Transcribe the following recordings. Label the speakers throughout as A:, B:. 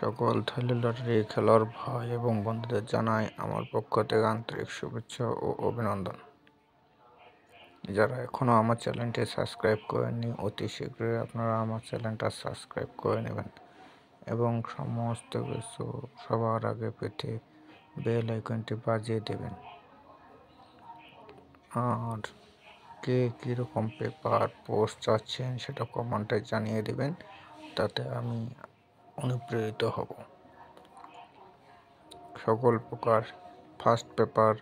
A: সকল thriller lottery খেলোয়াড় ভাই এবং বন্ধুদের জানাই আমার পক্ষ থেকে আন্তরিক শুভেচ্ছা ও অভিনন্দন। যারা এখনও আমার চ্যানেলটি সাবস্ক্রাইব করেননি, অতি শীঘ্রই আপনারা আমার চ্যানেলটা সাবস্ক্রাইব করে নেবেন এবং সমস্ত কিছু সবার আগে পেতে বেল আইকনটি বাজিয়ে দেবেন। আর কে কীরকম পেপার পোস্ট চাচ্ছেন সেটা কমেন্টে জানিয়ে দেবেন, তাতে আমি অনুপ্রেরিত হব। সকল প্রকার first paper,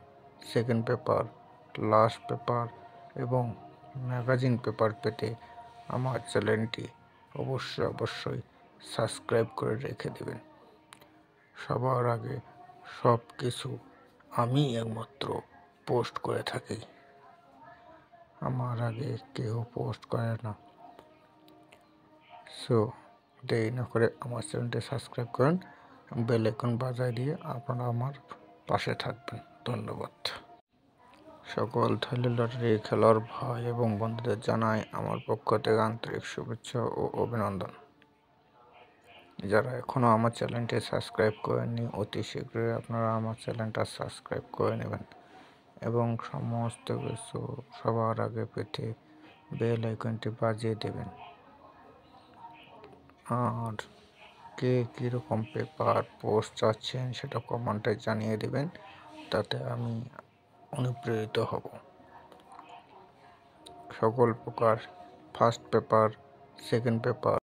A: second paper, last paper এবং ম্যাগাজিন পেপার পেতে আমার চ্যানেলটি অবশ্যই সাবস্ক্রাইব করে রেখে দেবেন। সবার আগে সব কিছু আমি একমাত্র পোস্ট করে থাকি, আমার আগে কেউ পোস্ট করে না। সো দেরি না করে আমার চ্যানেলটি সাবস্ক্রাইব করেন, বেল আইকন বাজায় দিয়ে আপনারা আমার পাশে থাকবেন। ধন্যবাদ। সকল থ্রিলার লটারি খেলোয়াড় ভাই এবং বন্ধুদের জানাই আমার পক্ষ থেকে আন্তরিক শুভেচ্ছা ও অভিনন্দন। যারা এখনও আমার চ্যানেলটি সাবস্ক্রাইব করেননি, অতি শীঘ্রই আপনারা আমার চ্যানেলটা সাবস্ক্রাইব করে নেবেন এবং সমস্ত কিছু সবার আগে পেতে বেল আইকনটি বাজিয়ে দেবেন। আর কে কীরকম পেপার পোস্ট চাচ্ছেন সেটা কমেন্টে জানিয়ে দেবেন, তাতে আমি অনুপ্রেরিত হব। সকল প্রকার ফার্স্ট পেপার, সেকেন্ড পেপার,